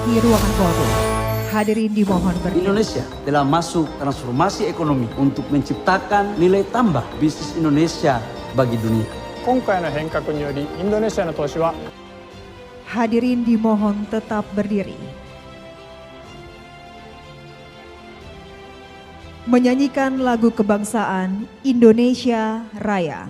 memasuki ruangan ballroom. Hadirin dimohon berdiri. Indonesia telah masuk transformasi ekonomi untuk menciptakan nilai tambah bisnis Indonesia bagi dunia. 今回の変革によりインドネシアの投資は Hadirin dimohon tetap berdiri. Menyanyikan lagu kebangsaan Indonesia Raya.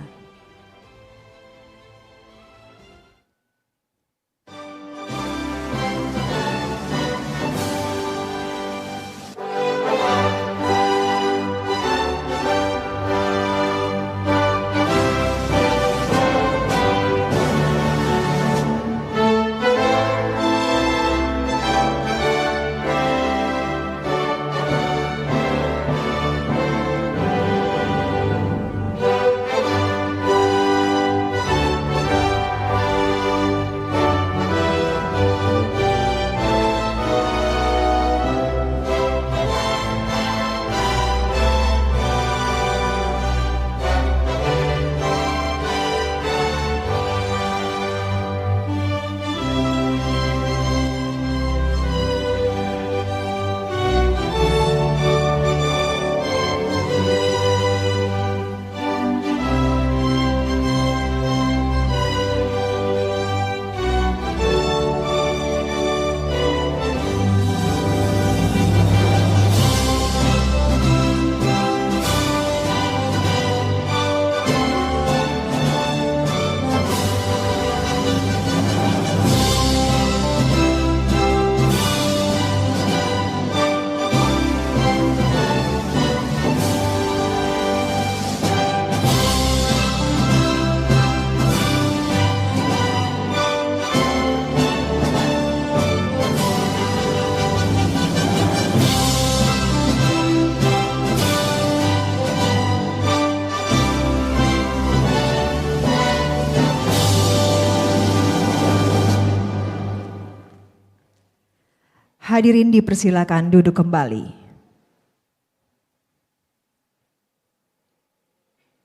Hadirin dipersilakan duduk kembali.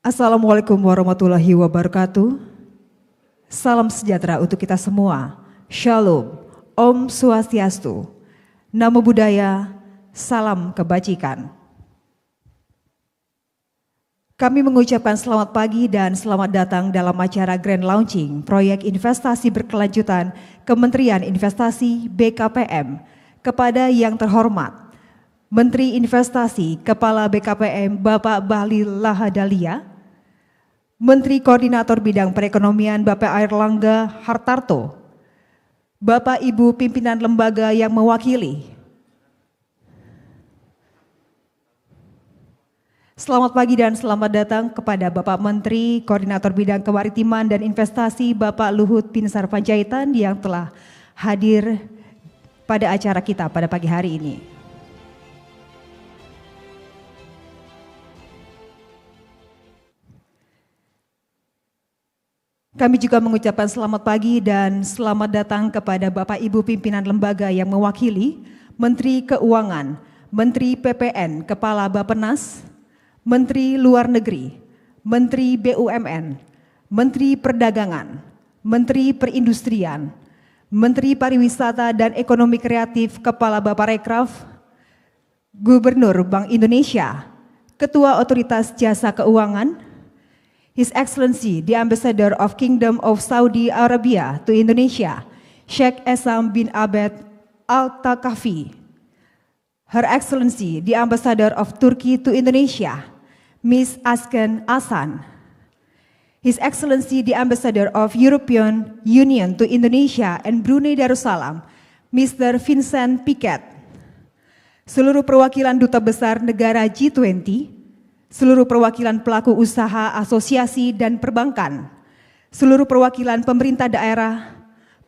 Assalamualaikum warahmatullahi wabarakatuh. Salam sejahtera untuk kita semua. Shalom, Om Swastiastu, Namo Buddhaya, salam kebajikan. Kami mengucapkan selamat pagi dan selamat datang dalam acara Grand Launching Proyek Investasi Berkelanjutan Kementerian Investasi BKPM. Kepada yang terhormat Menteri Investasi Kepala BKPM Bapak Bahlil Lahadalia, Menteri Koordinator Bidang Perekonomian Bapak Airlangga Hartarto, Bapak Ibu pimpinan lembaga yang mewakili. Selamat pagi dan selamat datang kepada Bapak Menteri Koordinator Bidang Kemaritiman dan Investasi Bapak Luhut Binsar Panjaitan yang telah hadir pada acara kita pada pagi hari ini. Kami juga mengucapkan selamat pagi dan selamat datang kepada Bapak Ibu pimpinan lembaga yang mewakili, Menteri Keuangan, Menteri PPN, Kepala Bappenas, Menteri Luar Negeri, Menteri BUMN, Menteri Perdagangan, Menteri Perindustrian, Menteri Pariwisata dan Ekonomi Kreatif Kepala Baparekraf, Gubernur Bank Indonesia, Ketua Otoritas Jasa Keuangan, His Excellency the Ambassador of Kingdom of Saudi Arabia to Indonesia, Sheikh Essam bin Abed Al-Takafi, Her Excellency the Ambassador of Turkey to Indonesia, Ms. Asken Asan, His Excellency the Ambassador of European Union to Indonesia and Brunei Darussalam, Mr. Vincent Piket, seluruh perwakilan Duta Besar Negara G20, seluruh perwakilan pelaku usaha, asosiasi dan perbankan, seluruh perwakilan pemerintah daerah,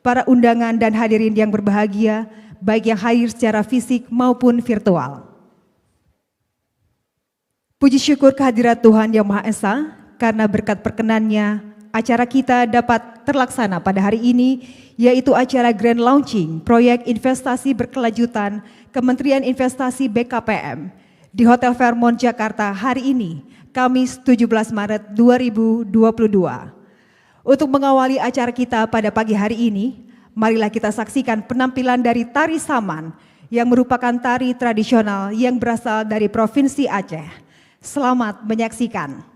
para undangan dan hadirin yang berbahagia, baik yang hadir secara fisik maupun virtual. Puji syukur kehadirat Tuhan Yang Maha Esa, karena berkat perkenannya, acara kita dapat terlaksana pada hari ini, yaitu acara Grand Launching Proyek Investasi Berkelanjutan Kementerian Investasi BKPM di Hotel Fairmont Jakarta hari ini, Kamis 17 Maret 2022. Untuk mengawali acara kita pada pagi hari ini, Marilah kita saksikan penampilan dari tari Saman yang merupakan tari tradisional yang berasal dari Provinsi Aceh. Selamat menyaksikan.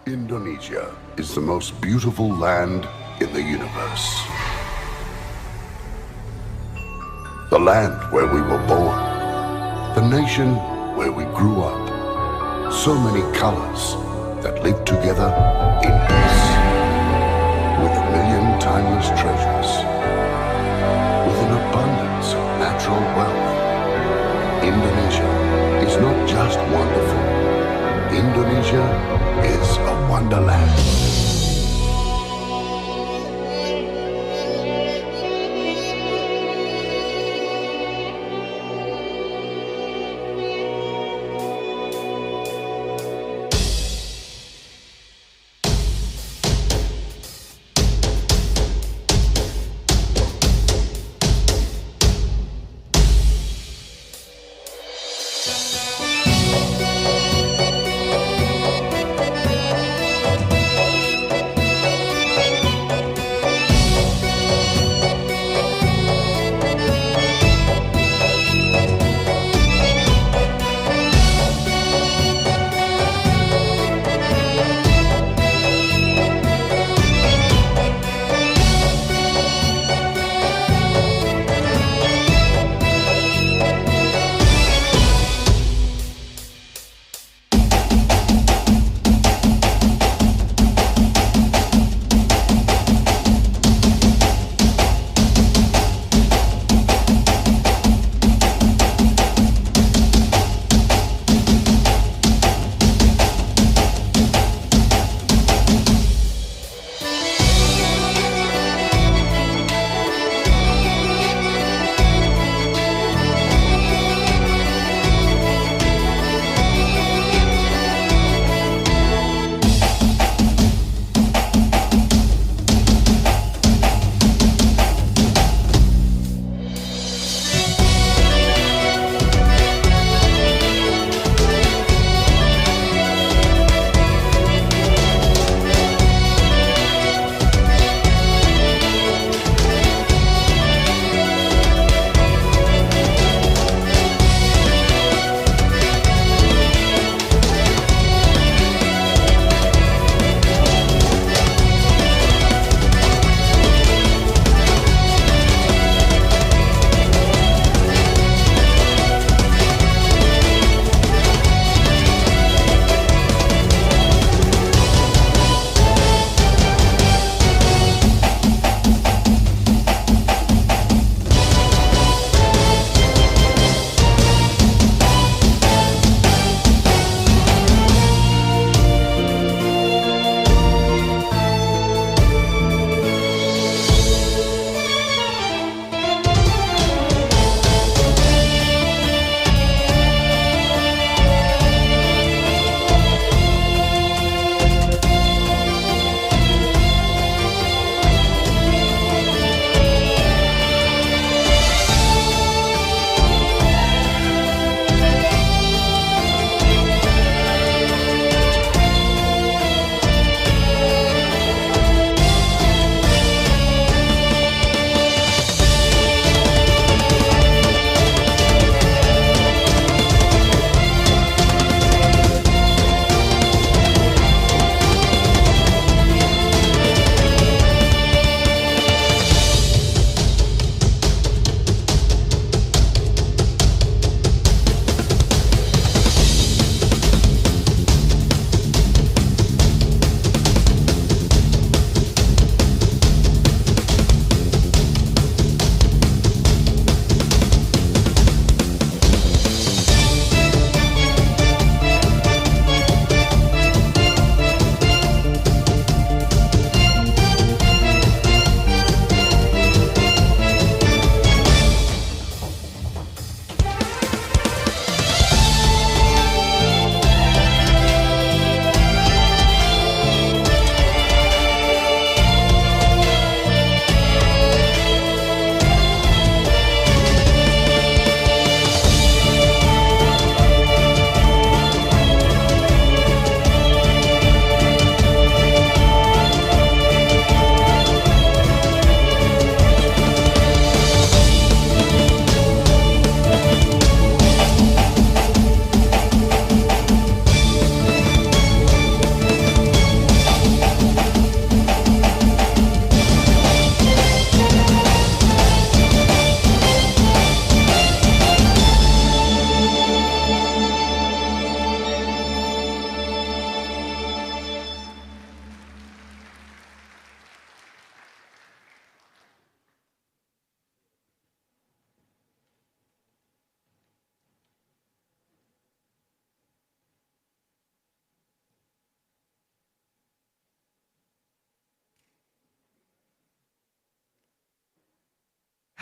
Indonesia is the most beautiful land in the universe. The land where we were born. The nation where we grew up. So many colors that live together in peace. With a million timeless treasures. With an abundance of natural wealth. Indonesia is not just wonderful. Indonesia is a wonderland.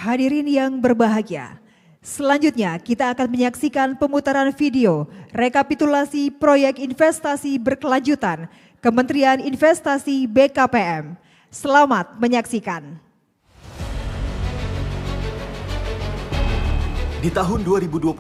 Hadirin yang berbahagia, selanjutnya kita akan menyaksikan pemutaran video rekapitulasi proyek investasi berkelanjutan Kementerian Investasi BKPM. Selamat menyaksikan. Di tahun 2022,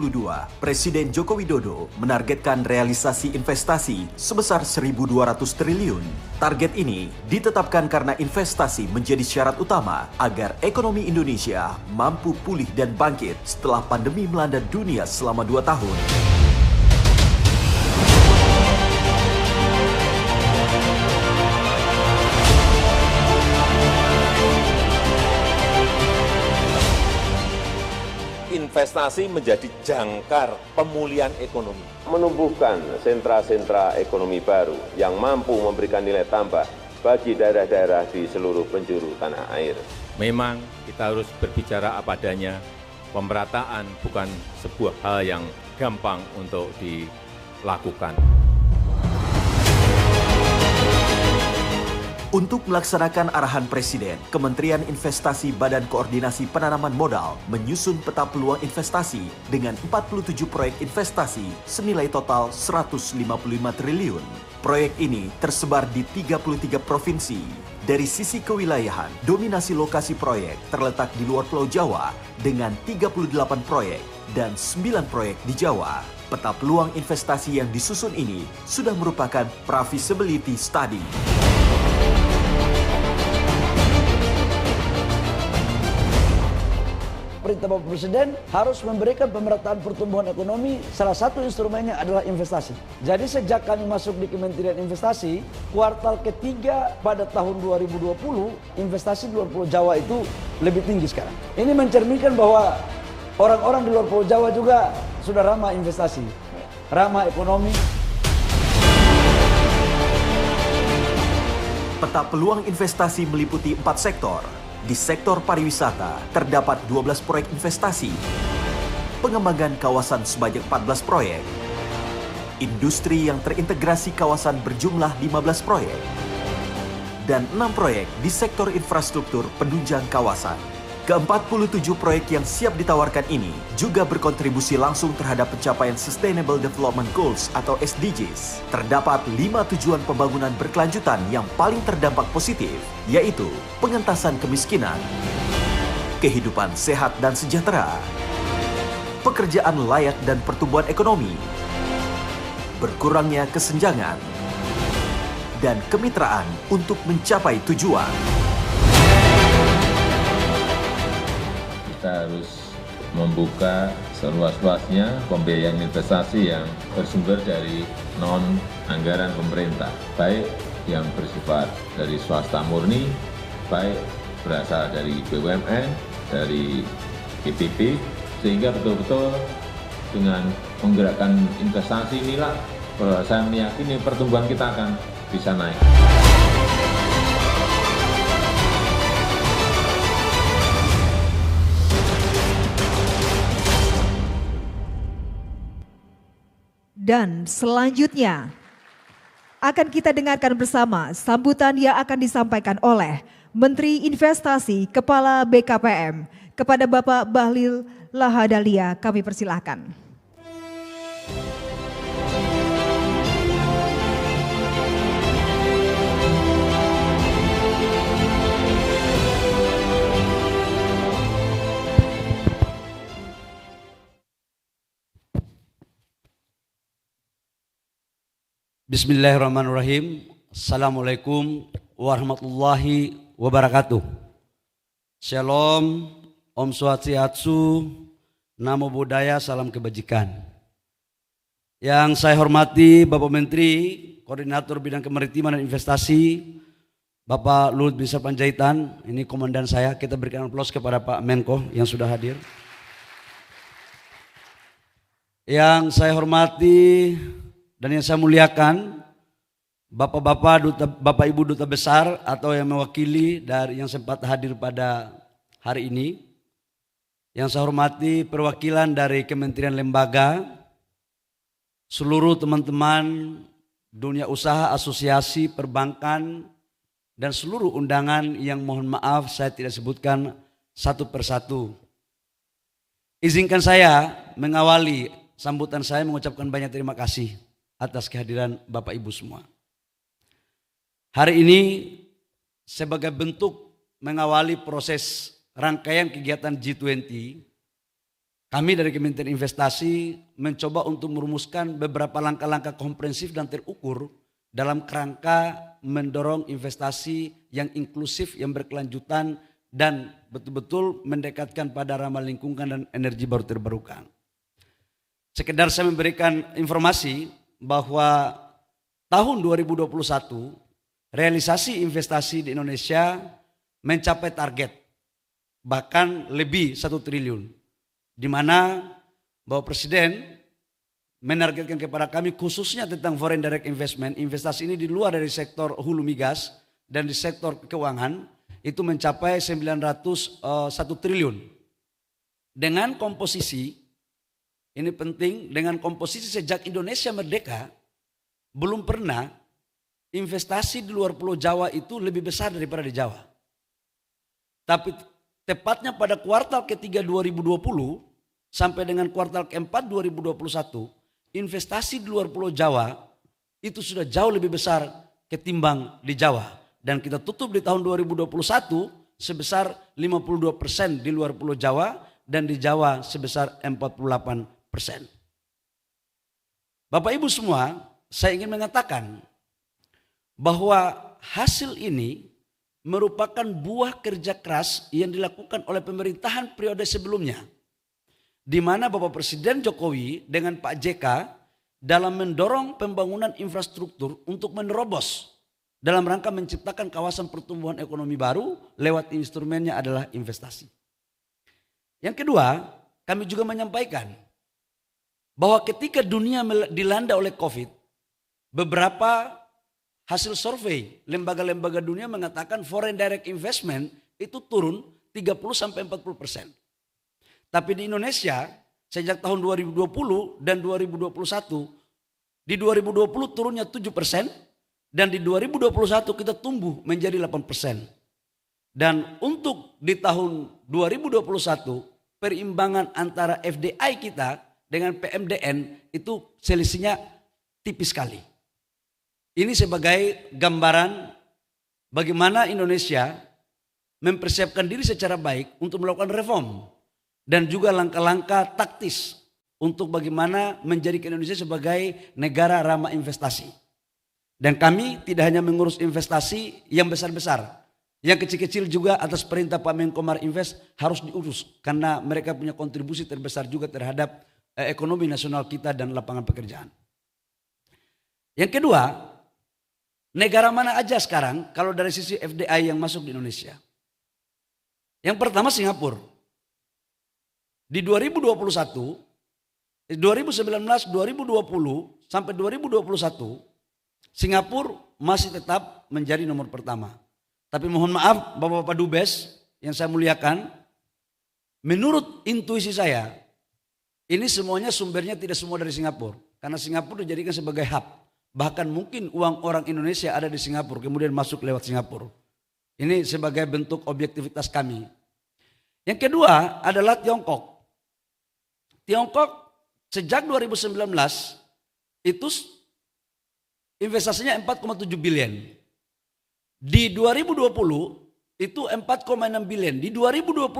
Presiden Joko Widodo menargetkan realisasi investasi sebesar 1.200 triliun. Target ini ditetapkan karena investasi menjadi syarat utama agar ekonomi Indonesia mampu pulih dan bangkit setelah pandemi melanda dunia selama 2 tahun. Investasi menjadi jangkar pemulihan ekonomi. Menumbuhkan sentra-sentra ekonomi baru yang mampu memberikan nilai tambah bagi daerah-daerah di seluruh penjuru tanah air. Memang kita harus berbicara apa adanya. Pemerataan bukan sebuah hal yang gampang untuk dilakukan. Untuk melaksanakan arahan Presiden, Kementerian Investasi Badan Koordinasi Penanaman Modal menyusun peta peluang investasi dengan 47 proyek investasi senilai total 155 triliun. Proyek ini tersebar di 33 provinsi. Dari sisi kewilayahan, dominasi lokasi proyek terletak di luar Pulau Jawa dengan 38 proyek dan 9 proyek di Jawa. Peta peluang investasi yang disusun ini sudah merupakan Profitability Study. Perintah Bapak Presiden harus memberikan pemerataan pertumbuhan ekonomi, salah satu instrumennya adalah investasi. Jadi sejak kami masuk di Kementerian Investasi, kuartal ketiga pada tahun 2020, investasi di luar Pulau Jawa itu lebih tinggi sekarang. Ini mencerminkan bahwa orang-orang di luar Pulau Jawa juga sudah ramah investasi, ramah ekonomi. Peta peluang investasi meliputi 4 sektor. Di sektor pariwisata, terdapat 12 proyek investasi, pengembangan kawasan sebanyak 14 proyek, industri yang terintegrasi kawasan berjumlah 15 proyek, dan 6 proyek di sektor infrastruktur penunjang kawasan. Ke-47 proyek yang siap ditawarkan ini juga berkontribusi langsung terhadap pencapaian Sustainable Development Goals atau SDGs. Terdapat 5 tujuan pembangunan berkelanjutan yang paling terdampak positif, yaitu pengentasan kemiskinan, kehidupan sehat dan sejahtera, pekerjaan layak dan pertumbuhan ekonomi, berkurangnya kesenjangan, dan kemitraan untuk mencapai tujuan. Kita harus membuka seluas-luasnya pembiayaan investasi yang bersumber dari non-anggaran pemerintah, baik yang bersifat dari swasta murni, baik berasal dari BUMN, dari PPP, sehingga betul-betul dengan menggerakkan investasi inilah saya meyakini pertumbuhan kita akan bisa naik. Dan selanjutnya akan kita dengarkan bersama sambutan yang akan disampaikan oleh Menteri Investasi Kepala BKPM kepada Bapak Bahlil Lahadalia. Kami persilahkan. Bismillahirrahmanirrahim. Assalamualaikum warahmatullahi wabarakatuh. Shalom, Om Swastiastu, Namo Buddhaya, salam kebajikan. Yang saya hormati Bapak Menteri, Koordinator Bidang Kemaritiman dan Investasi, Bapak Luhut Binsar Panjaitan, ini komandan saya. Kita berikan aplaus kepada Pak Menko yang sudah hadir. Yang saya hormati dan yang saya muliakan, Bapak Ibu Duta Besar atau yang mewakili dari yang sempat hadir pada hari ini. Yang saya hormati perwakilan dari kementerian lembaga, seluruh teman-teman dunia usaha, asosiasi, perbankan, dan seluruh undangan yang mohon maaf saya tidak sebutkan satu persatu. Izinkan saya mengawali sambutan saya mengucapkan banyak terima kasih atas kehadiran Bapak Ibu semua. Hari ini sebagai bentuk mengawali proses rangkaian kegiatan G20, kami dari Kementerian Investasi mencoba untuk merumuskan beberapa langkah-langkah komprehensif dan terukur dalam kerangka mendorong investasi yang inklusif, yang berkelanjutan, dan betul-betul mendekatkan pada ramah lingkungan dan energi baru terbarukan. Sekedar saya memberikan informasi bahwa tahun 2021 realisasi investasi di Indonesia mencapai target bahkan lebih 1 triliun, di mana Bapak Presiden menargetkan kepada kami khususnya tentang foreign direct investment, investasi ini di luar dari sektor hulu migas dan di sektor keuangan itu mencapai 901 triliun. Dengan komposisi, ini penting, dengan komposisi sejak Indonesia merdeka, belum pernah investasi di luar Pulau Jawa itu lebih besar daripada di Jawa. Tapi tepatnya pada kuartal ketiga 2020 sampai dengan kuartal keempat 2021, investasi di luar Pulau Jawa itu sudah jauh lebih besar ketimbang di Jawa. Dan kita tutup di tahun 2021 sebesar 52% di luar Pulau Jawa dan di Jawa sebesar 48%. Bapak Ibu semua, saya ingin mengatakan bahwa hasil ini merupakan buah kerja keras yang dilakukan oleh pemerintahan periode sebelumnya, di mana Bapak Presiden Jokowi dengan Pak JK dalam mendorong pembangunan infrastruktur untuk menerobos dalam rangka menciptakan kawasan pertumbuhan ekonomi baru lewat instrumennya adalah investasi. Yang kedua, kami juga menyampaikan bahwa ketika dunia dilanda oleh COVID, beberapa hasil survei lembaga-lembaga dunia mengatakan foreign direct investment itu turun 30-40%. Tapi di Indonesia sejak tahun 2020 dan 2021, di 2020 turunnya 7%, dan di 2021 kita tumbuh menjadi 8%. Dan untuk di tahun 2021 perimbangan antara FDI kita dengan PMDN itu selisihnya tipis sekali. Ini sebagai gambaran bagaimana Indonesia mempersiapkan diri secara baik untuk melakukan reform. Dan juga langkah-langkah taktis untuk bagaimana menjadikan Indonesia sebagai negara ramah investasi. Dan kami tidak hanya mengurus investasi yang besar-besar, yang kecil-kecil juga atas perintah Pak Menko Marinvest harus diurus. Karena mereka punya kontribusi terbesar juga terhadap ekonomi nasional kita dan lapangan pekerjaan. Yang kedua, negara mana aja sekarang kalau dari sisi FDI yang masuk di Indonesia? Yang pertama Singapura. Di 2019, 2020 sampai 2021, Singapura masih tetap menjadi nomor pertama. Tapi mohon maaf Bapak-Bapak Dubes yang saya muliakan, menurut intuisi saya, ini semuanya sumbernya tidak semua dari Singapura. Karena Singapura dijadikan sebagai hub. Bahkan mungkin uang orang Indonesia ada di Singapura, kemudian masuk lewat Singapura. Ini sebagai bentuk objektivitas kami. Yang kedua adalah Tiongkok. Tiongkok sejak 2019 itu investasinya 4,7 billion. Di 2020 itu 4,6 billion. Di 2021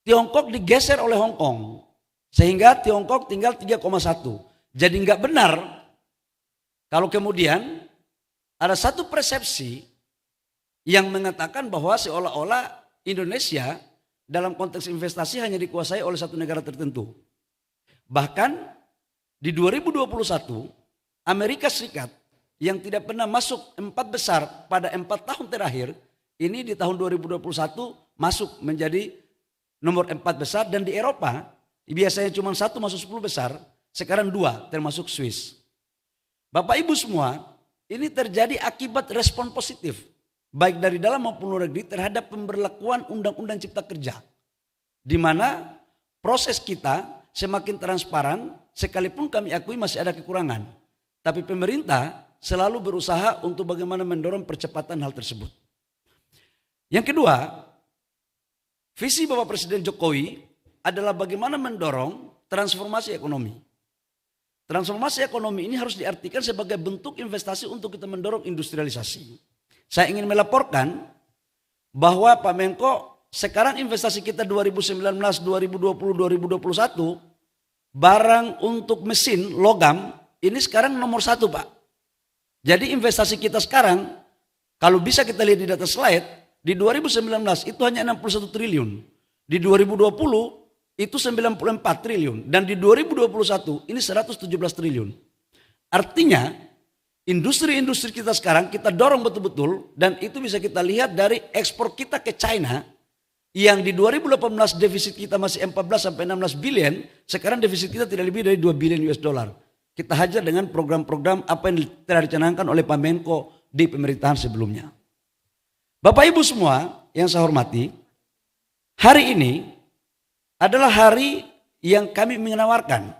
Tiongkok digeser oleh Hong Kong. Sehingga Tiongkok tinggal 3,1. Jadi nggak benar kalau kemudian ada satu persepsi yang mengatakan bahwa seolah-olah Indonesia dalam konteks investasi hanya dikuasai oleh satu negara tertentu. Bahkan di 2021 Amerika Serikat yang tidak pernah masuk 4 besar pada 4 tahun terakhir, ini di tahun 2021 masuk menjadi nomor 4 besar. Dan di Eropa biasanya cuma 1 masuk 10 besar, sekarang 2 termasuk Swiss. Bapak Ibu semua, ini terjadi akibat respon positif baik dari dalam maupun luar negeri terhadap pemberlakuan Undang-Undang Cipta Kerja, di mana proses kita semakin transparan, sekalipun kami akui masih ada kekurangan. Tapi pemerintah selalu berusaha untuk bagaimana mendorong percepatan hal tersebut. Yang kedua, visi Bapak Presiden Jokowi adalah bagaimana mendorong transformasi ekonomi. Transformasi ekonomi ini harus diartikan sebagai bentuk investasi untuk kita mendorong industrialisasi. Saya ingin melaporkan bahwa Pak Menko, sekarang investasi kita 2019, 2020, 2021, barang untuk mesin logam ini sekarang nomor 1, Pak. Jadi investasi kita sekarang, kalau bisa kita lihat di data slide, di 2019 itu hanya 61 triliun. Di 2020 itu 94 triliun. Dan di 2021 ini 117 triliun. Artinya industri-industri kita sekarang kita dorong betul-betul, dan itu bisa kita lihat dari ekspor kita ke China yang di 2018 defisit kita masih 14 sampai 16 billion, sekarang defisit kita tidak lebih dari 2 billion US dollar. Kita hajar dengan program-program apa yang telah dicanangkan oleh Pak Menko di pemerintahan sebelumnya. Bapak Ibu semua yang saya hormati, hari ini adalah hari yang kami menawarkan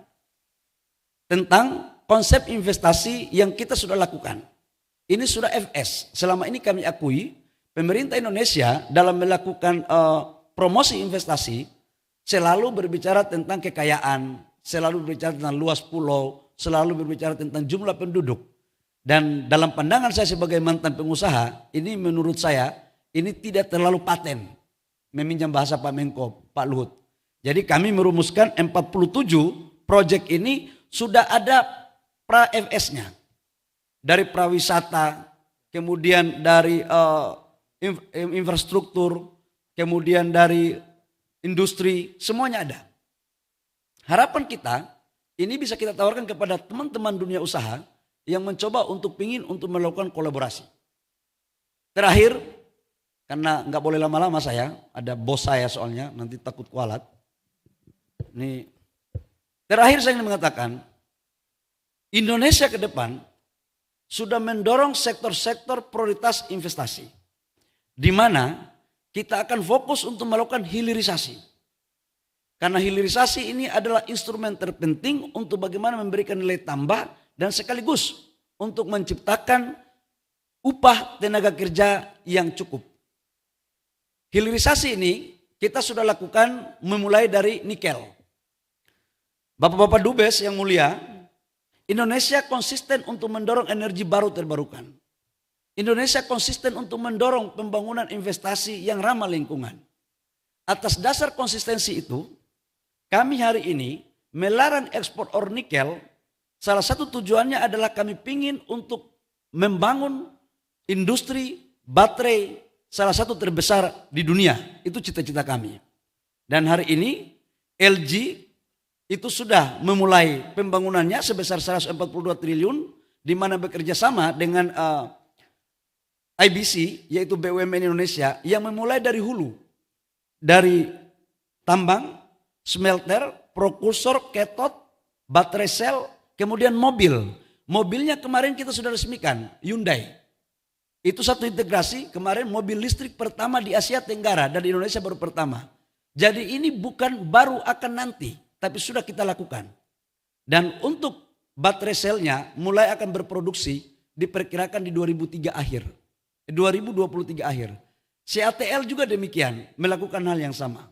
tentang konsep investasi yang kita sudah lakukan. Ini sudah FS. Selama ini kami akui pemerintah Indonesia dalam melakukan promosi investasi selalu berbicara tentang kekayaan, selalu berbicara tentang luas pulau, selalu berbicara tentang jumlah penduduk. Dan dalam pandangan saya sebagai mantan pengusaha, ini menurut saya ini tidak terlalu paten, meminjam bahasa Pak Menko, Pak Luhut. Jadi kami merumuskan 47 proyek ini sudah ada pra-FS-nya. Dari prawisata, kemudian dari infrastruktur, kemudian dari industri, semuanya ada. Harapan kita, ini bisa kita tawarkan kepada teman-teman dunia usaha yang mencoba untuk melakukan kolaborasi. Terakhir, karena nggak boleh lama-lama saya, ada bos saya soalnya, nanti takut kualat. Nih, terakhir saya ingin mengatakan, Indonesia ke depan sudah mendorong sektor-sektor prioritas investasi, di mana kita akan fokus untuk melakukan hilirisasi. Karena hilirisasi ini adalah instrumen terpenting untuk bagaimana memberikan nilai tambah dan sekaligus untuk menciptakan upah tenaga kerja yang cukup. Hilirisasi ini kita sudah lakukan memulai dari nikel. Bapak-bapak Dubes yang mulia, Indonesia konsisten untuk mendorong energi baru terbarukan. Indonesia konsisten untuk mendorong pembangunan investasi yang ramah lingkungan. Atas dasar konsistensi itu, kami hari ini melarang ekspor ore nikel. Salah satu tujuannya adalah kami ingin untuk membangun industri baterai salah satu terbesar di dunia. Itu cita-cita kami. Dan hari ini LG itu sudah memulai pembangunannya sebesar 142 triliun, di mana bekerja sama dengan IBC, yaitu BUMN Indonesia, yang memulai dari hulu, dari tambang, smelter, prokursor, cathode, baterai sel, kemudian mobil. Mobilnya kemarin kita sudah resmikan, Hyundai. Itu satu integrasi, kemarin mobil listrik pertama di Asia Tenggara dan di Indonesia baru pertama. Jadi ini bukan baru akan nanti, tapi sudah kita lakukan. Dan untuk baterai selnya mulai akan berproduksi diperkirakan di 2023 akhir. 2023 akhir. CATL juga demikian, melakukan hal yang sama.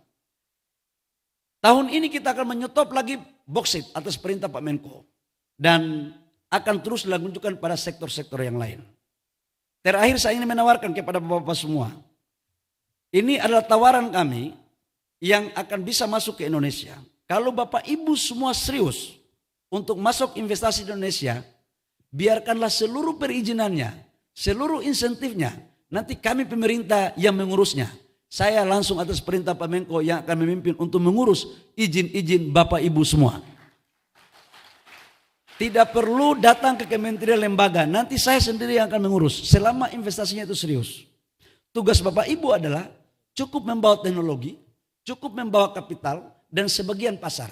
Tahun ini kita akan menyetop lagi boksit atas perintah Pak Menko. Dan akan terus dilanjutkan pada sektor-sektor yang lain. Terakhir saya ingin menawarkan kepada bapak-bapak semua. Ini adalah tawaran kami yang akan bisa masuk ke Indonesia. Kalau Bapak Ibu semua serius untuk masuk investasi di Indonesia, biarkanlah seluruh perizinannya, seluruh insentifnya, nanti kami pemerintah yang mengurusnya. Saya langsung atas perintah Pak Menko yang akan memimpin untuk mengurus izin-izin Bapak Ibu semua. Tidak perlu datang ke kementerian lembaga, nanti saya sendiri yang akan mengurus selama investasinya itu serius. Tugas Bapak Ibu adalah cukup membawa teknologi, cukup membawa kapital, dan sebagian pasar.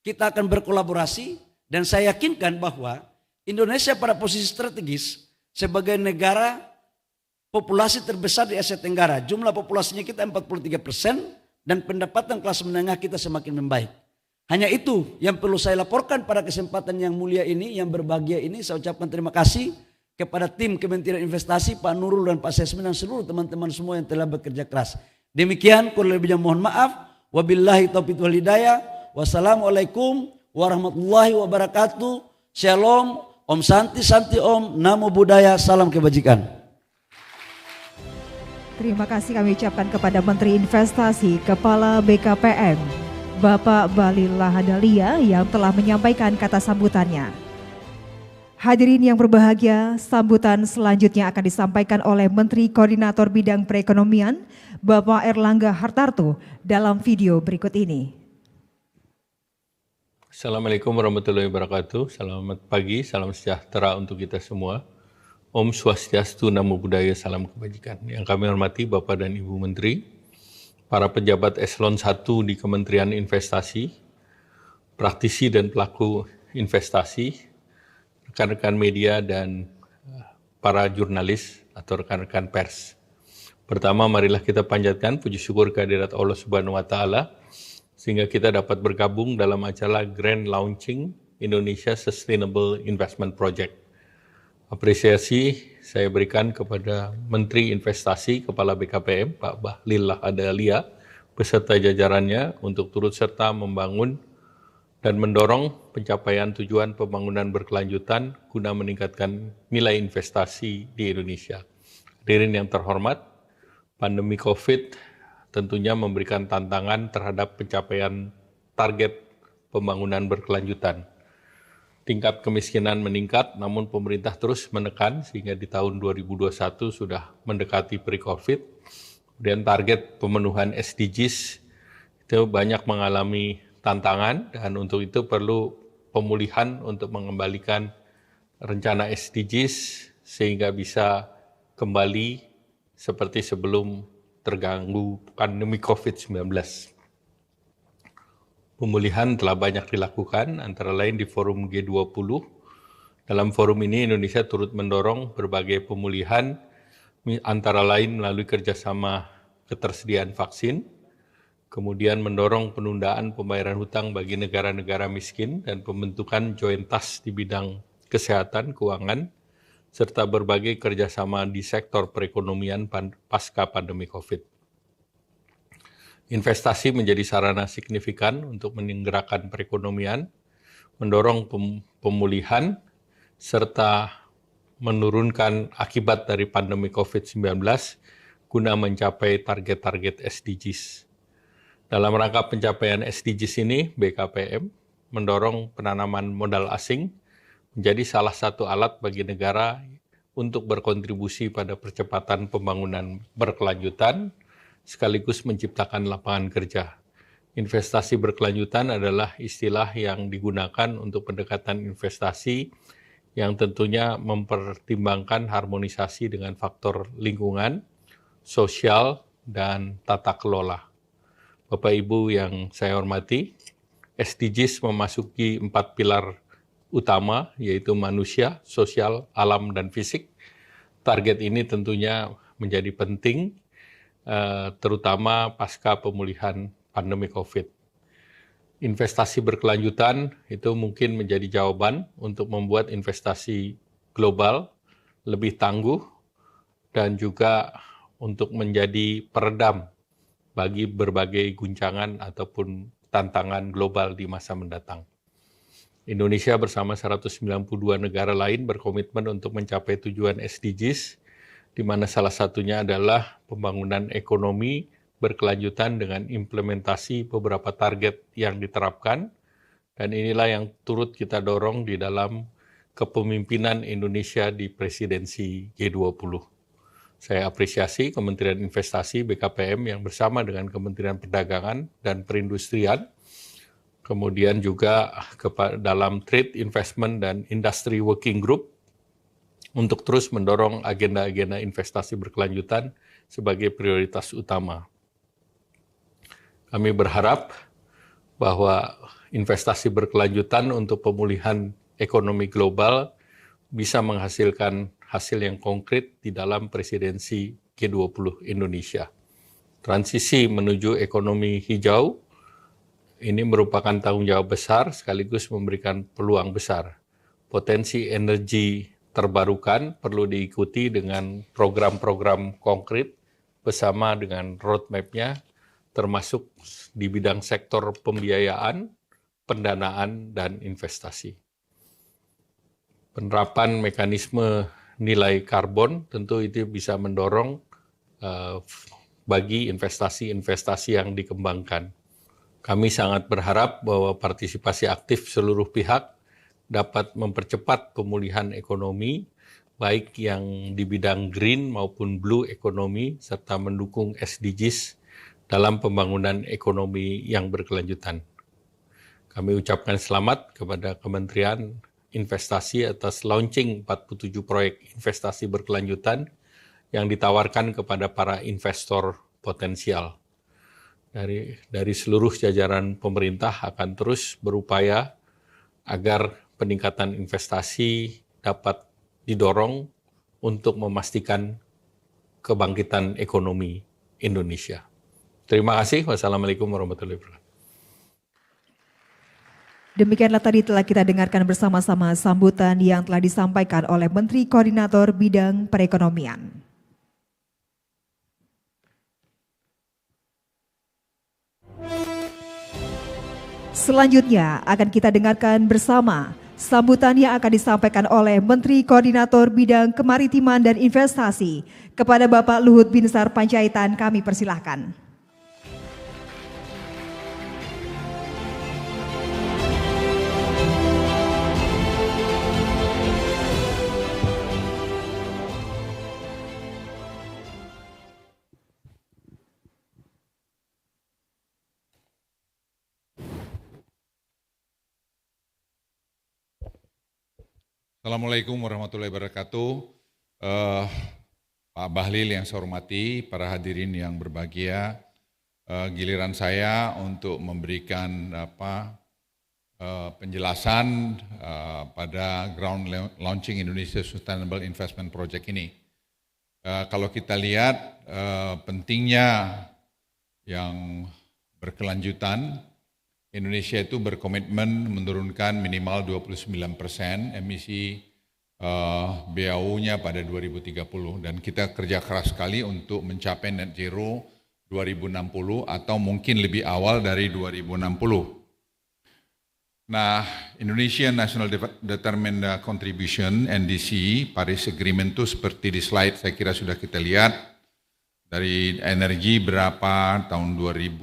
Kita akan berkolaborasi dan saya yakinkan bahwa Indonesia pada posisi strategis sebagai negara populasi terbesar di Asia Tenggara. Jumlah populasinya kita 43% dan pendapatan kelas menengah kita semakin membaik. Hanya itu yang perlu saya laporkan pada kesempatan yang mulia ini, yang berbahagia ini. Saya ucapkan terima kasih kepada tim Kementerian Investasi, Pak Nurul dan Pak Sesmin dan seluruh teman-teman semua yang telah bekerja keras. Demikian, kurang lebihnya mohon maaf. Wabillahi taufiq wal hidayah. Wassalamualaikum warahmatullahi wabarakatuh. Shalom, Om Santi, Santi Om, Namo Buddhaya, salam kebajikan. Terima kasih kami ucapkan kepada Menteri Investasi, Kepala BKPM, Bapak Bahlil Lahadalia yang telah menyampaikan kata sambutannya. Hadirin yang berbahagia, sambutan selanjutnya akan disampaikan oleh Menteri Koordinator Bidang Perekonomian, Bapak Erlangga Hartarto dalam video berikut ini. Assalamualaikum warahmatullahi wabarakatuh. Selamat pagi, salam sejahtera untuk kita semua. Om Swastiastu, Namo Buddhaya, salam kebajikan. Yang kami hormati Bapak dan Ibu Menteri, para pejabat eselon 1 di Kementerian Investasi, praktisi dan pelaku investasi, rekan-rekan media dan para jurnalis atau rekan-rekan pers. Pertama, marilah kita panjatkan puji syukur kehadirat Allah Subhanahu wa Ta'ala sehingga kita dapat bergabung dalam acara Grand Launching Indonesia Sustainable Investment Project. Apresiasi saya berikan kepada Menteri Investasi Kepala BKPM, Pak Bahlil Lahadalia, beserta jajarannya untuk turut serta membangun dan mendorong pencapaian tujuan pembangunan berkelanjutan guna meningkatkan nilai investasi di Indonesia. Hadirin yang terhormat, pandemi COVID tentunya memberikan tantangan terhadap pencapaian target pembangunan berkelanjutan. Tingkat kemiskinan meningkat, namun pemerintah terus menekan sehingga di tahun 2021 sudah mendekati pre-COVID. Kemudian target pemenuhan SDGs itu banyak mengalami tantangan dan untuk itu perlu pemulihan untuk mengembalikan rencana SDGs sehingga bisa kembali seperti sebelum terganggu pandemi COVID-19. Pemulihan telah banyak dilakukan, antara lain di forum G20. Dalam forum ini Indonesia turut mendorong berbagai pemulihan, antara lain melalui kerjasama ketersediaan vaksin, kemudian mendorong penundaan pembayaran hutang bagi negara-negara miskin dan pembentukan joint task di bidang kesehatan, keuangan, serta berbagai kerjasama di sektor perekonomian pasca pandemi COVID. Investasi menjadi sarana signifikan untuk menggerakkan perekonomian, mendorong pemulihan, serta menurunkan akibat dari pandemi COVID-19 guna mencapai target-target SDGs. Dalam rangka pencapaian SDGs ini, BKPM mendorong penanaman modal asing menjadi salah satu alat bagi negara untuk berkontribusi pada percepatan pembangunan berkelanjutan, sekaligus menciptakan lapangan kerja. Investasi berkelanjutan adalah istilah yang digunakan untuk pendekatan investasi yang tentunya mempertimbangkan harmonisasi dengan faktor lingkungan, sosial, dan tata kelola. Bapak Ibu yang saya hormati, SDGs memasuki 4 pilar utama, yaitu manusia, sosial, alam, dan fisik. Target ini tentunya menjadi penting, terutama pasca pemulihan pandemi COVID. Investasi berkelanjutan itu mungkin menjadi jawaban untuk membuat investasi global lebih tangguh dan juga untuk menjadi peredam bagi berbagai guncangan ataupun tantangan global di masa mendatang. Indonesia bersama 192 negara lain berkomitmen untuk mencapai tujuan SDGs, di mana salah satunya adalah pembangunan ekonomi berkelanjutan dengan implementasi beberapa target yang diterapkan, dan inilah yang turut kita dorong di dalam kepemimpinan Indonesia di presidensi G20. Saya apresiasi Kementerian Investasi BKPM yang bersama dengan Kementerian Perdagangan dan Perindustrian, kemudian juga dalam Trade, Investment, dan Industry Working Group untuk terus mendorong agenda-agenda investasi berkelanjutan sebagai prioritas utama. Kami berharap bahwa investasi berkelanjutan untuk pemulihan ekonomi global bisa menghasilkan hasil yang konkret di dalam presidensi G20 Indonesia. Transisi menuju ekonomi hijau ini merupakan tanggung jawab besar sekaligus memberikan peluang besar. Potensi energi terbarukan perlu diikuti dengan program-program konkret bersama dengan roadmap-nya, termasuk di bidang sektor pembiayaan, pendanaan, dan investasi. Penerapan mekanisme nilai karbon tentu itu bisa mendorong bagi investasi-investasi yang dikembangkan. Kami sangat berharap bahwa partisipasi aktif seluruh pihak dapat mempercepat pemulihan ekonomi, baik yang di bidang green maupun blue ekonomi, serta mendukung SDGs dalam pembangunan ekonomi yang berkelanjutan. Kami ucapkan selamat kepada Kementerian Investasi atas launching 47 proyek investasi berkelanjutan yang ditawarkan kepada para investor potensial. Dari seluruh jajaran pemerintah akan terus berupaya agar peningkatan investasi dapat didorong untuk memastikan kebangkitan ekonomi Indonesia. Terima kasih. Wassalamualaikum warahmatullahi wabarakatuh. Demikianlah tadi telah kita dengarkan bersama-sama sambutan yang telah disampaikan oleh Menteri Koordinator Bidang Perekonomian. Selanjutnya akan kita dengarkan bersama sambutan yang akan disampaikan oleh Menteri Koordinator Bidang Kemaritiman dan Investasi kepada Bapak Luhut Binsar Panjaitan. Kami persilahkan. Assalamualaikum warahmatullahi wabarakatuh. Pak Bahlil yang saya hormati, para hadirin yang berbahagia, giliran saya untuk memberikan penjelasan pada ground launching Indonesia Sustainable Investment Project ini. Kalau kita lihat pentingnya yang berkelanjutan, Indonesia itu berkomitmen menurunkan minimal 29% emisi BAU-nya pada 2030 dan kita kerja keras sekali untuk mencapai net zero 2060 atau mungkin lebih awal dari 2060. Nah, Indonesia National Determined Contribution NDC Paris Agreement itu seperti di slide saya kira sudah kita lihat dari energi berapa tahun 2010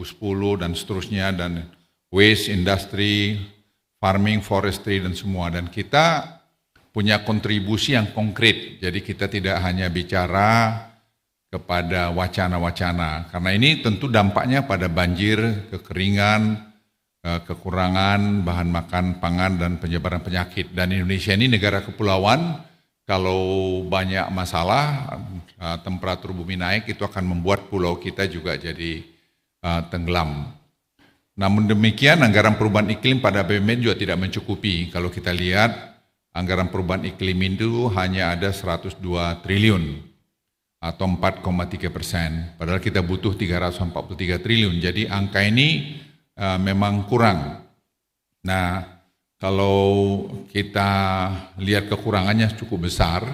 dan seterusnya dan waste, industry, farming, forestry, dan semua. Dan kita punya kontribusi yang konkret. Jadi kita tidak hanya bicara kepada wacana-wacana. Karena ini tentu dampaknya pada banjir, kekeringan, kekurangan bahan makan, pangan, dan penyebaran penyakit. Dan Indonesia ini negara kepulauan, kalau banyak masalah, temperatur bumi naik, itu akan membuat pulau kita juga jadi tenggelam. Namun demikian, anggaran perubahan iklim pada BUMN juga tidak mencukupi. Kalau kita lihat, anggaran perubahan iklim itu hanya ada 102 triliun atau 4,3%. Padahal kita butuh 343 triliun. Jadi angka ini memang kurang. Nah, kalau kita lihat kekurangannya cukup besar,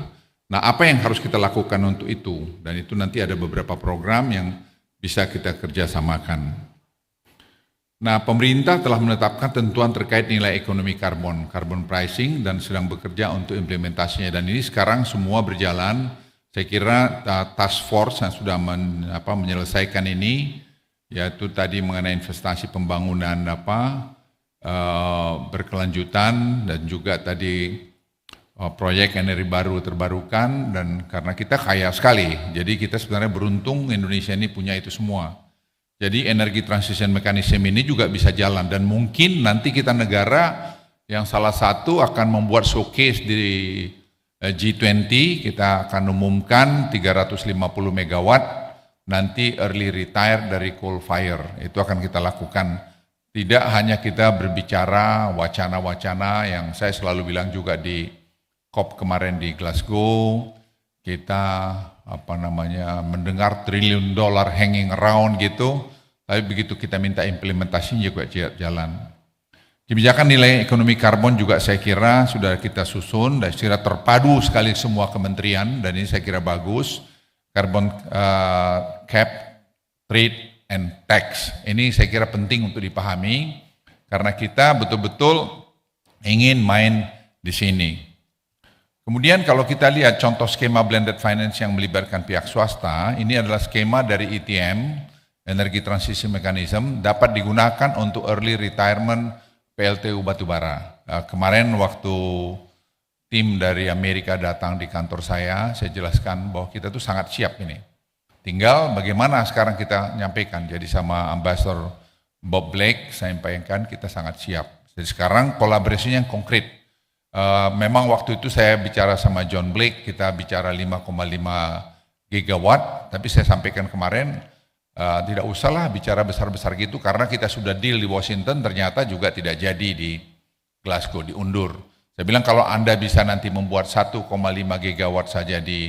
nah apa yang harus kita lakukan untuk itu? Dan itu nanti ada beberapa program yang bisa kita kerjasamakan. Nah, pemerintah telah menetapkan tentuan terkait nilai ekonomi karbon pricing dan sedang bekerja untuk implementasinya. Dan ini sekarang semua berjalan. Saya kira task force yang sudah menyelesaikan ini, yaitu tadi mengenai investasi pembangunan berkelanjutan dan juga tadi proyek energi baru terbarukan. Dan karena kita kaya sekali, jadi kita sebenarnya beruntung Indonesia ini punya itu semua. Jadi energi transition mechanism ini juga bisa jalan dan mungkin nanti kita negara yang salah satu akan membuat showcase di G20, kita akan umumkan 350 megawatt nanti early retire dari coal fire. Itu akan kita lakukan. Tidak hanya kita berbicara wacana-wacana yang saya selalu bilang juga di COP kemarin di Glasgow, kita mendengar triliun dolar hanging around gitu, tapi begitu kita minta implementasinya juga jalan. Kebijakan nilai ekonomi karbon juga saya kira sudah kita susun dan saya kira terpadu sekali semua kementerian dan ini saya kira bagus. carbon cap, trade, and tax. Ini saya kira penting untuk dipahami karena kita betul-betul ingin main di sini. Kemudian kalau kita lihat contoh skema blended finance yang melibatkan pihak swasta, ini adalah skema dari ETM, Energy Transition Mechanism, dapat digunakan untuk early retirement PLTU batubara. Kemarin waktu tim dari Amerika datang di kantor saya jelaskan bahwa kita tuh sangat siap ini. Tinggal bagaimana sekarang kita nyampaikan. Jadi sama Ambassador Bob Blake saya sampaikan kita sangat siap. Jadi sekarang kolaborasinya yang konkret. Memang waktu itu saya bicara sama John Blake, kita bicara 5,5 gigawatt, tapi saya sampaikan kemarin tidak usahlah bicara besar-besar gitu karena kita sudah deal di Washington, ternyata juga tidak jadi di Glasgow, diundur. Saya bilang kalau Anda bisa nanti membuat 1,5 gigawatt saja di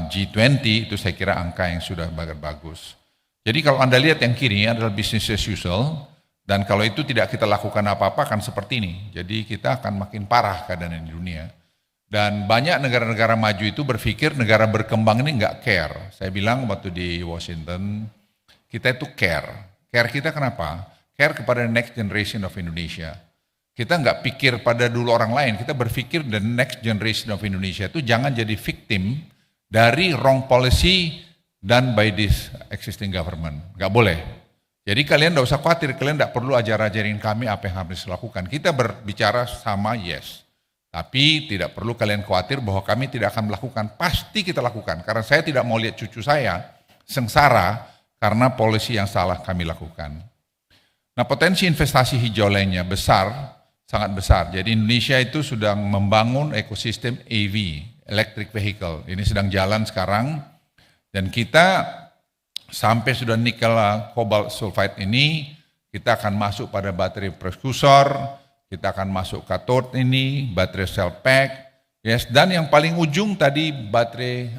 G20, itu saya kira angka yang sudah bagus. Jadi kalau Anda lihat yang kiri adalah business as usual, dan kalau itu tidak kita lakukan apa-apa kan seperti ini. Jadi kita akan makin parah keadaan di dunia. Dan banyak negara-negara maju itu berpikir negara berkembang ini nggak care. Saya bilang waktu di Washington, kita itu care. Care kita kenapa? Care kepada next generation of Indonesia. Kita nggak pikir pada dulu orang lain, kita berpikir the next generation of Indonesia itu jangan jadi victim dari wrong policy done by this existing government. Nggak boleh. Jadi kalian tidak usah khawatir, kalian tidak perlu ajarin kami apa yang harus dilakukan. Kita berbicara sama yes, tapi tidak perlu kalian khawatir bahwa kami tidak akan melakukan. Pasti kita lakukan, karena saya tidak mau lihat cucu saya sengsara karena polisi yang salah kami lakukan. Nah, potensi investasi hijau lainnya besar, sangat besar. Jadi Indonesia itu sedang membangun ekosistem EV, electric vehicle. Ini sedang jalan sekarang, dan kita sampai sudah nikel cobalt sulfide ini, kita akan masuk pada baterai prekursor, kita akan masuk kathode ini, baterai cell pack, yes, dan yang paling ujung tadi baterai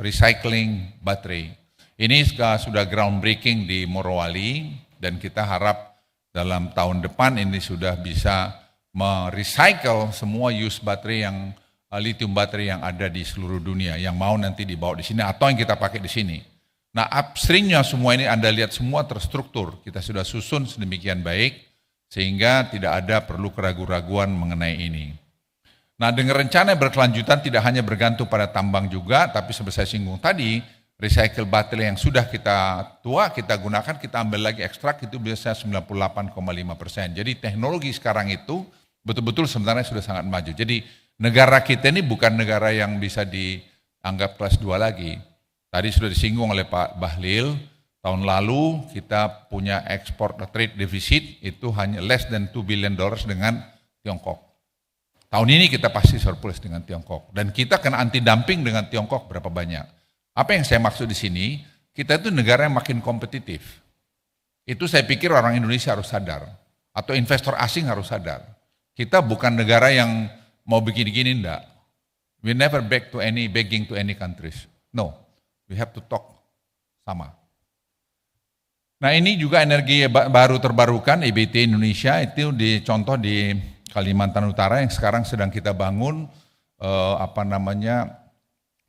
recycling baterai. Ini sudah groundbreaking di Morowali, dan kita harap dalam tahun depan ini sudah bisa merecycle semua use baterai yang lithium baterai yang ada di seluruh dunia, yang mau nanti dibawa di sini atau yang kita pakai di sini. Nah, upstreamnya semua ini Anda lihat semua terstruktur, kita sudah susun sedemikian baik sehingga tidak ada perlu keraguan-raguan mengenai ini. Nah, dengan rencana berkelanjutan tidak hanya bergantung pada tambang juga, tapi seperti saya singgung tadi, recycle baterai yang sudah kita gunakan, kita ambil lagi ekstrak itu biasanya 98,5%. Jadi teknologi sekarang itu betul-betul sebenarnya sudah sangat maju. Jadi negara kita ini bukan negara yang bisa dianggap kelas 2 lagi. Tadi sudah disinggung oleh Pak Bahlil, tahun lalu kita punya ekspor trade deficit itu hanya less than $2 billion dengan Tiongkok. Tahun ini kita pasti surplus dengan Tiongkok. Dan kita kena anti dumping dengan Tiongkok berapa banyak. Apa yang saya maksud di sini, kita itu negara yang makin kompetitif. Itu saya pikir orang Indonesia harus sadar. Atau investor asing harus sadar. Kita bukan negara yang mau begini-gini, enggak. We never beg to any, begging to any countries. No. We have to talk sama. Nah, ini juga energi baru terbarukan, EBT Indonesia, itu dicontoh di Kalimantan Utara yang sekarang sedang kita bangun,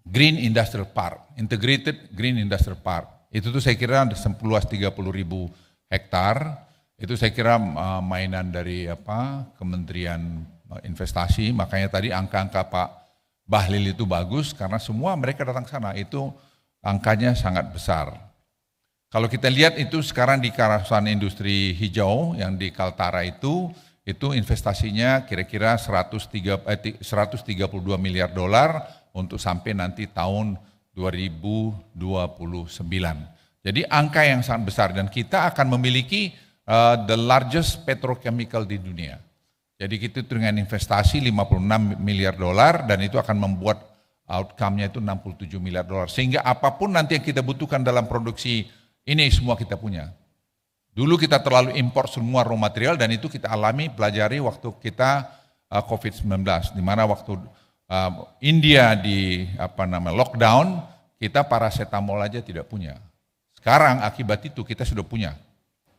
Green Industrial Park, Integrated Green Industrial Park. Itu tuh saya kira luas 30.000 hektar, itu saya kira mainan dari Kementerian Investasi, makanya tadi angka-angka Pak Bahlil itu bagus, karena semua mereka datang ke sana, itu angkanya sangat besar. Kalau kita lihat itu sekarang di kawasan industri hijau yang di Kaltara itu investasinya kira-kira 132 miliar dolar untuk sampai nanti tahun 2029. Jadi angka yang sangat besar dan kita akan memiliki the largest petrochemical di dunia. Jadi kita dengan investasi 56 miliar dolar dan itu akan membuat outcome-nya itu 67 miliar dolar. Sehingga apapun nanti yang kita butuhkan dalam produksi ini semua kita punya. Dulu kita terlalu impor semua raw material dan itu kita alami, pelajari waktu kita COVID-19. Di mana waktu India di lockdown, kita paracetamol aja tidak punya. Sekarang akibat itu kita sudah punya.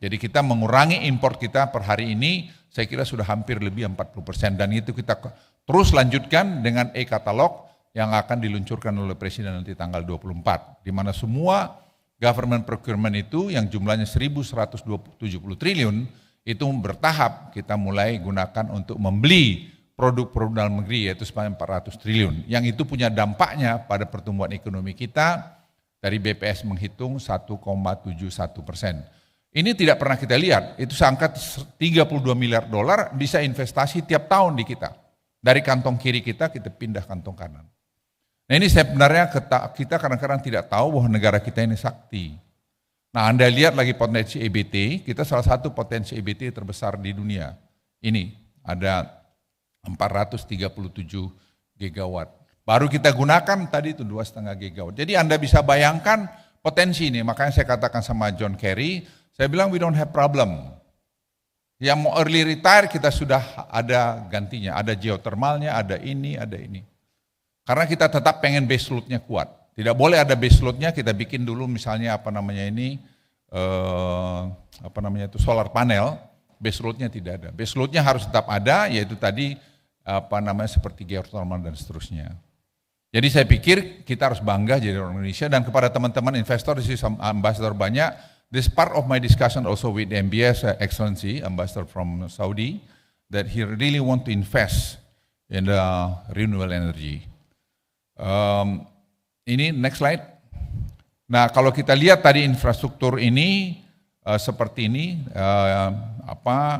Jadi kita mengurangi impor kita per hari ini, saya kira sudah hampir lebih 40%. Dan itu kita terus lanjutkan dengan e-katalog, yang akan diluncurkan oleh Presiden nanti tanggal 24, di mana semua government procurement itu yang jumlahnya 1.170 triliun, itu bertahap kita mulai gunakan untuk membeli produk-produk dalam negeri, yaitu sebanyak 400 triliun. Yang itu punya dampaknya pada pertumbuhan ekonomi kita, dari BPS menghitung 1,71%. Ini tidak pernah kita lihat, itu seangkat 32 miliar dolar bisa investasi tiap tahun di kita. Dari kantong kiri kita pindah kantong kanan. Nah ini sebenarnya kita kadang-kadang tidak tahu bahwa negara kita ini sakti. Nah Anda lihat lagi potensi EBT, kita salah satu potensi EBT terbesar di dunia. Ini ada 437 gigawatt. Baru kita gunakan tadi itu 2,5 gigawatt. Jadi Anda bisa bayangkan potensi ini, makanya saya katakan sama John Kerry, saya bilang we don't have problem. Yang mau early retire kita sudah ada gantinya, ada geothermalnya, ada ini, ada ini. Karena kita tetap pengen base load-nya kuat. Tidak boleh ada base load-nya, kita bikin dulu misalnya solar panel, base load-nya tidak ada. Base load-nya harus tetap ada, yaitu tadi seperti geothermal dan seterusnya. Jadi saya pikir kita harus bangga jadi orang Indonesia, dan kepada teman-teman investor, di sini ambassador banyak. This part of my discussion also with MBS Excellency, ambassador from Saudi, that he really want to invest in the renewable energy. Ini next slide. Nah kalau kita lihat tadi infrastruktur ini seperti ini,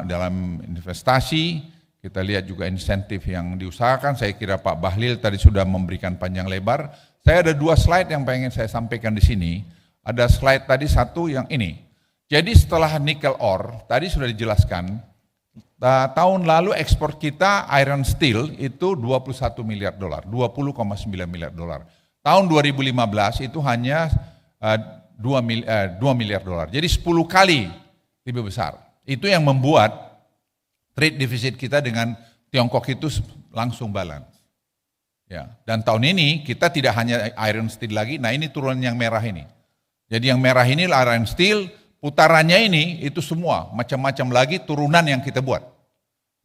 dalam investasi, kita lihat juga insentif yang diusahakan. Saya kira Pak Bahlil tadi sudah memberikan panjang lebar. Saya ada 2 slide yang pengen saya sampaikan di sini. Ada slide tadi satu yang ini. Jadi setelah nikel ore, tadi sudah dijelaskan, tahun lalu ekspor kita iron steel itu 21 miliar dolar, 20,9 miliar dolar. Tahun 2015 itu hanya 2 miliar dolar. Jadi 10 kali lebih besar. Itu yang membuat trade deficit kita dengan Tiongkok itu langsung balance. Ya, dan tahun ini kita tidak hanya iron steel lagi, nah ini turunan yang merah ini. Jadi yang merah ini iron steel, putarannya ini itu semua macam-macam lagi turunan yang kita buat.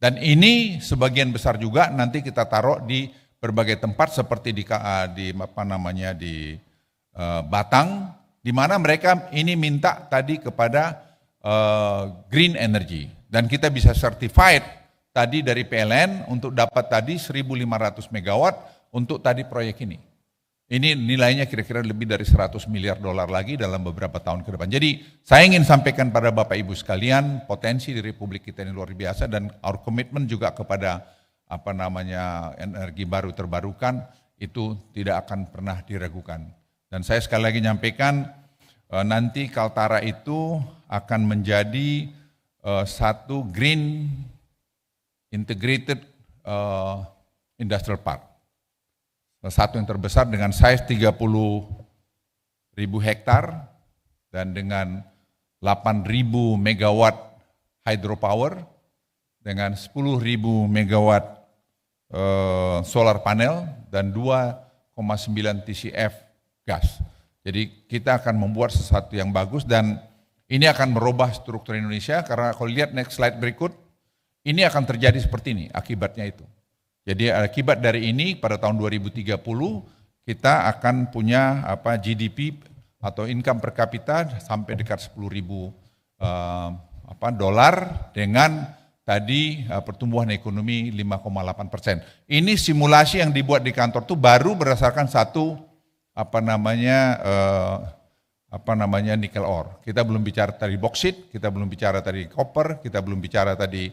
Dan ini sebagian besar juga nanti kita taruh di berbagai tempat seperti di Batang, di mana mereka ini minta tadi kepada green energy, dan kita bisa certified tadi dari PLN untuk dapat tadi 1.500 megawatt untuk tadi proyek ini. Ini nilainya kira-kira lebih dari 100 miliar dolar lagi dalam beberapa tahun ke depan. Jadi saya ingin sampaikan pada Bapak Ibu sekalian, potensi di Republik kita ini luar biasa, dan our commitment juga kepada energi baru terbarukan itu tidak akan pernah diragukan. Dan saya sekali lagi nyampaikan, nanti Kaltara itu akan menjadi satu green integrated industrial park. Satu yang terbesar dengan size 30.000 hektar dan dengan 8.000 megawatt hydropower, dengan 10.000 megawatt solar panel dan 2,9 TCF gas. Jadi kita akan membuat sesuatu yang bagus, dan ini akan merubah struktur Indonesia, karena kalau lihat next slide berikut, ini akan terjadi seperti ini akibatnya itu. Jadi akibat dari ini pada tahun 2030 kita akan punya GDP atau income per kapita sampai dekat 10.000 dolar dengan tadi pertumbuhan ekonomi 5,8%. Ini simulasi yang dibuat di kantor itu baru berdasarkan satu nikel ore. Kita belum bicara tadi bauxite, kita belum bicara tadi copper, kita belum bicara tadi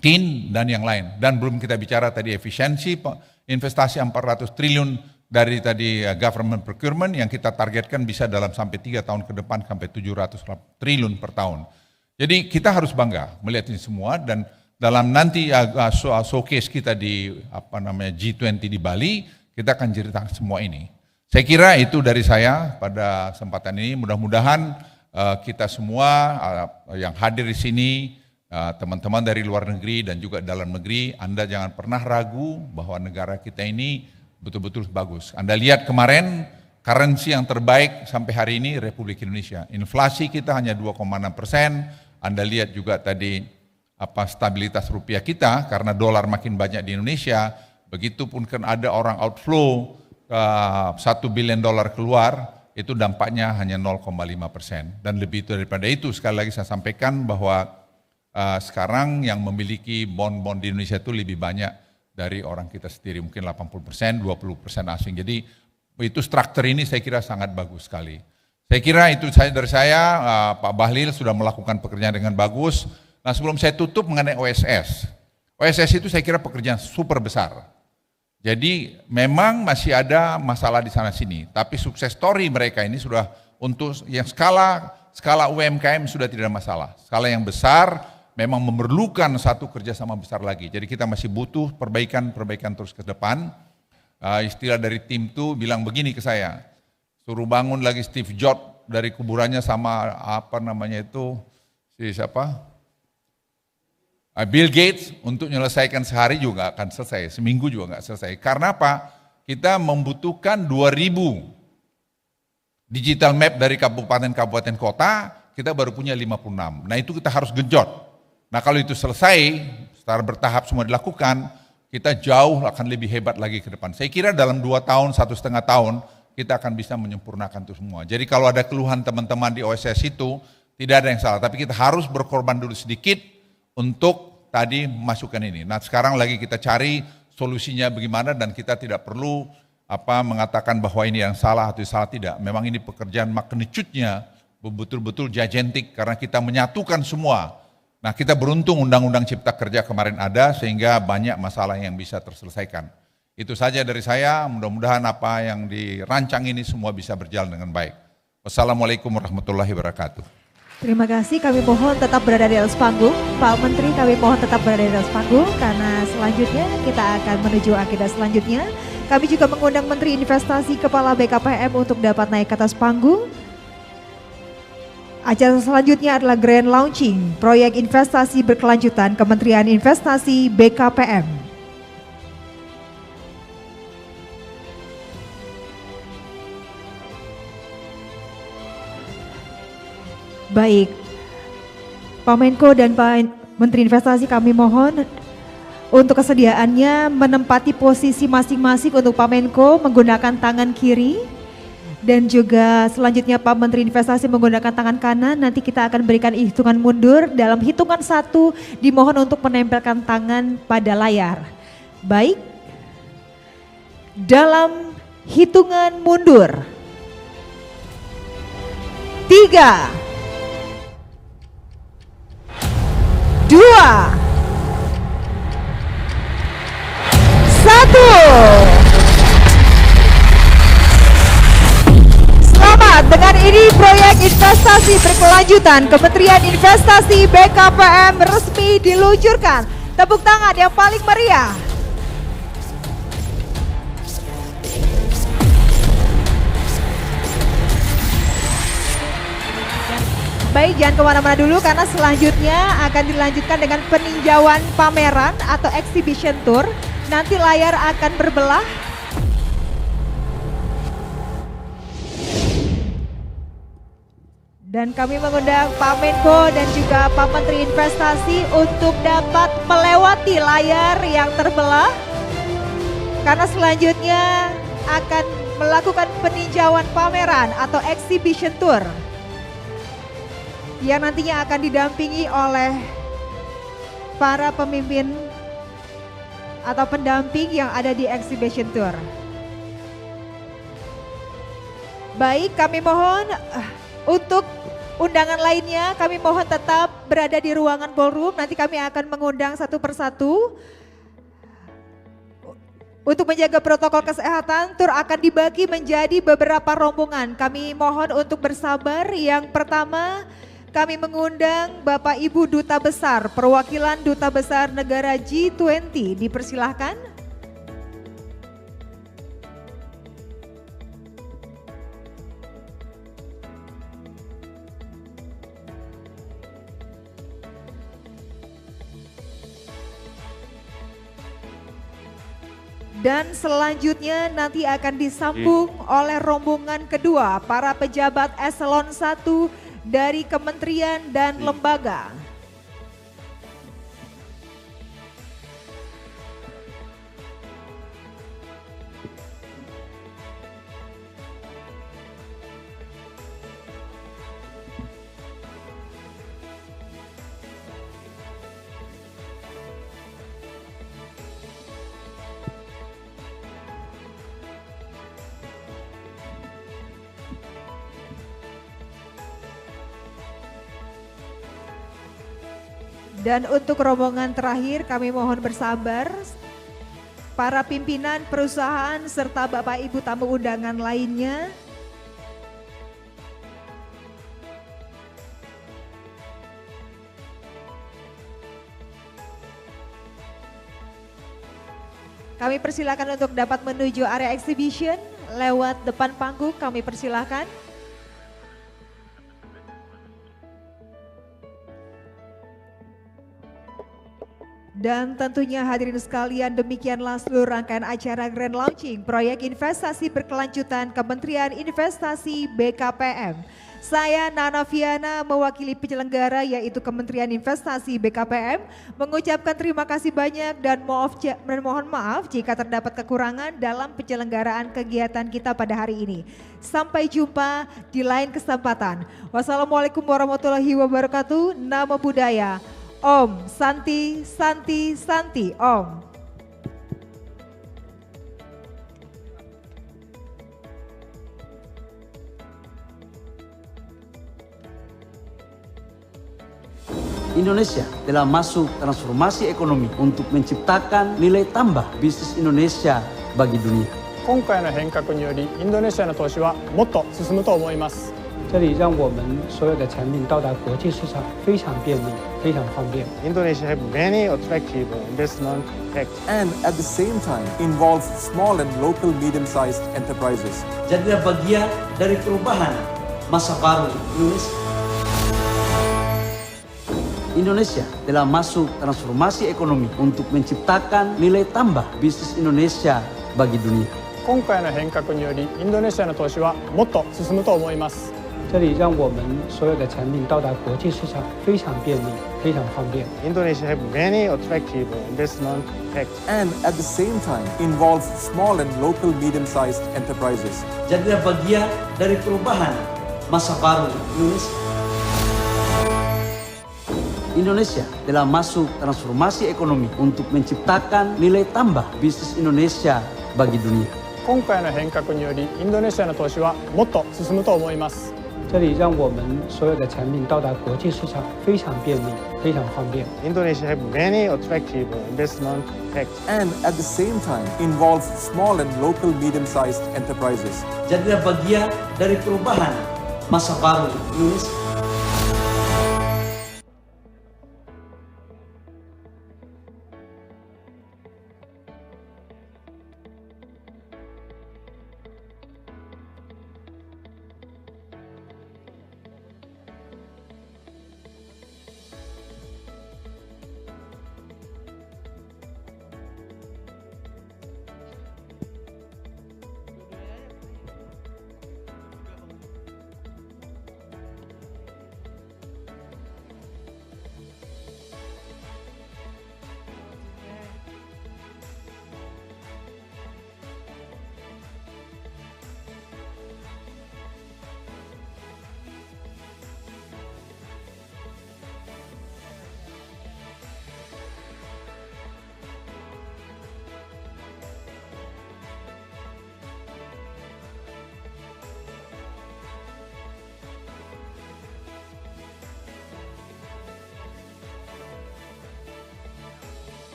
tin dan yang lain, dan belum kita bicara tadi efisiensi investasi 400 triliun dari tadi government procurement yang kita targetkan bisa dalam sampai 3 tahun ke depan sampai 700 triliun per tahun. Jadi kita harus bangga melihat ini semua, dan dalam nanti showcase kita di G20 di Bali, kita akan ceritakan semua ini. Saya kira itu dari saya pada kesempatan ini. Mudah-mudahan kita semua yang hadir di sini, teman-teman dari luar negeri dan juga dalam negeri, Anda jangan pernah ragu bahwa negara kita ini betul-betul bagus. Anda lihat kemarin, currency yang terbaik sampai hari ini Republik Indonesia. Inflasi kita hanya 2,6%. Anda lihat juga tadi stabilitas rupiah kita, karena dolar makin banyak di Indonesia, Begitupun kan ada orang outflow $1 billion keluar, itu dampaknya hanya 0,5%. Dan lebih daripada itu, sekali lagi saya sampaikan bahwa sekarang yang memiliki bond-bond di Indonesia itu lebih banyak dari orang kita sendiri, mungkin 80%, 20% asing. Jadi itu struktur ini saya kira sangat bagus sekali. Saya kira itu dari saya, Pak Bahlil sudah melakukan pekerjaan dengan bagus. Nah, sebelum saya tutup mengenai OSS. OSS itu saya kira pekerjaan super besar. Jadi memang masih ada masalah di sana sini, tapi sukses story mereka ini sudah untuk yang skala UMKM sudah tidak ada masalah. Skala yang besar memang memerlukan satu kerjasama besar lagi. Jadi kita masih butuh perbaikan terus ke depan. Istilah dari tim itu bilang begini ke saya, suruh bangun lagi Steve Jobs dari kuburannya sama Bill Gates untuk menyelesaikan sehari juga akan selesai, seminggu juga nggak selesai. Karena apa? Kita membutuhkan 2000 digital map dari kabupaten kota, kita baru punya 56. Nah itu kita harus genjot. Nah kalau itu selesai, secara bertahap semua dilakukan, kita jauh akan lebih hebat lagi ke depan. Saya kira dalam 2 tahun, 1,5 tahun, kita akan bisa menyempurnakan itu semua. Jadi kalau ada keluhan teman-teman di OSS itu, tidak ada yang salah. Tapi kita harus berkorban dulu sedikit, untuk tadi masukkan ini. Nah sekarang lagi kita cari solusinya bagaimana dan kita tidak perlu mengatakan bahwa ini yang salah atau salah, tidak. Memang ini pekerjaan magnitude-nya betul-betul gigantic karena kita menyatukan semua. Nah kita beruntung Undang-Undang Cipta Kerja kemarin ada sehingga banyak masalah yang bisa terselesaikan. Itu saja dari saya, mudah-mudahan apa yang dirancang ini semua bisa berjalan dengan baik. Wassalamualaikum warahmatullahi wabarakatuh. Terima kasih, kami mohon tetap berada di atas panggung. Pak Menteri, kami mohon tetap berada di atas panggung karena selanjutnya kita akan menuju agenda selanjutnya. Kami juga mengundang Menteri Investasi Kepala BKPM untuk dapat naik ke atas panggung. Acara selanjutnya adalah Grand Launching Proyek Investasi Berkelanjutan Kementerian Investasi BKPM. Baik, Pak Menko dan Pak Menteri Investasi kami mohon untuk kesediaannya menempati posisi masing-masing. Untuk Pak Menko menggunakan tangan kiri dan juga selanjutnya Pak Menteri Investasi menggunakan tangan kanan. Nanti kita akan berikan hitungan mundur. Dalam hitungan 1 dimohon untuk menempelkan tangan pada layar. Baik, dalam hitungan mundur 3, 2, 1. Selamat, dengan ini proyek investasi berkelanjutan Kementerian Investasi BKPM resmi diluncurkan. Tepuk tangan yang paling meriah. Baik, jangan kemana-mana dulu karena selanjutnya akan dilanjutkan dengan peninjauan pameran atau exhibition tour. Nanti layar akan berbelah. Dan kami mengundang Pak Menko dan juga Pak Menteri Investasi untuk dapat melewati layar yang terbelah. Karena selanjutnya akan melakukan peninjauan pameran atau exhibition tour yang nantinya akan didampingi oleh para pemimpin atau pendamping yang ada di exhibition tour. Baik, kami mohon untuk undangan lainnya, kami mohon tetap berada di ruangan ballroom. Nanti kami akan mengundang satu persatu. Untuk menjaga protokol kesehatan, tur akan dibagi menjadi beberapa rombongan. Kami mohon untuk bersabar. Yang pertama, kami mengundang Bapak Ibu Duta Besar, perwakilan Duta Besar negara G20, dipersilahkan. Dan selanjutnya nanti akan disambung oleh rombongan kedua, para pejabat eselon 1 dari kementerian dan lembaga. Dan untuk rombongan terakhir kami mohon bersabar. Para pimpinan perusahaan serta Bapak Ibu tamu undangan lainnya. Kami persilakan untuk dapat menuju area exhibition lewat depan panggung, kami persilakan. Dan tentunya hadirin sekalian, demikianlah seluruh rangkaian acara Grand Launching Proyek Investasi Berkelanjutan Kementerian Investasi BKPM. Saya Nana Viana mewakili penyelenggara yaitu Kementerian Investasi BKPM mengucapkan terima kasih banyak dan mohon maaf jika terdapat kekurangan dalam penyelenggaraan kegiatan kita pada hari ini. Sampai jumpa di lain kesempatan. Wassalamualaikum warahmatullahi wabarakatuh. Namo Buddhaya. Om Santi Santi Santi Om. Indonesia telah masuk transformasi ekonomi untuk menciptakan nilai tambah bisnis Indonesia bagi dunia. 今回の変革によりインドネシアの投資はもっと進むと思います。这里让我们所有的产品到达国际市场非常便利，非常方便。 Indonesia have many attractive investment acts and at the same time involves small and local medium-sized enterprises. Jadilah bagian dari perubahan masa baru Indonesia. Indonesia telah masuk transformasi ekonomi untuk menciptakan nilai tambah bisnis Indonesia bagi dunia. 今回の変革によりインドネシアの投資はもっと進むと思います。 这里让我们所有的产品到达国际市场非常便利，非常方便。 Indonesia have many attractive investment acts and at the same time involves small and local medium-sized enterprises. Jadilah bagian dari perubahan masa baru Indonesia. Indonesia telah masuk transformasi ekonomi untuk menciptakan nilai tambah bisnis Indonesia bagi dunia. 今回の変革によりインドネシアの投資はもっと進むと思います。 这里让我们所有的产品到达国际市场非常便利，非常方便。 Indonesia have many attractive investment acts and at the same time involves small and local medium-sized enterprises. Jadilah bagian dari perubahan masa baru Indonesia.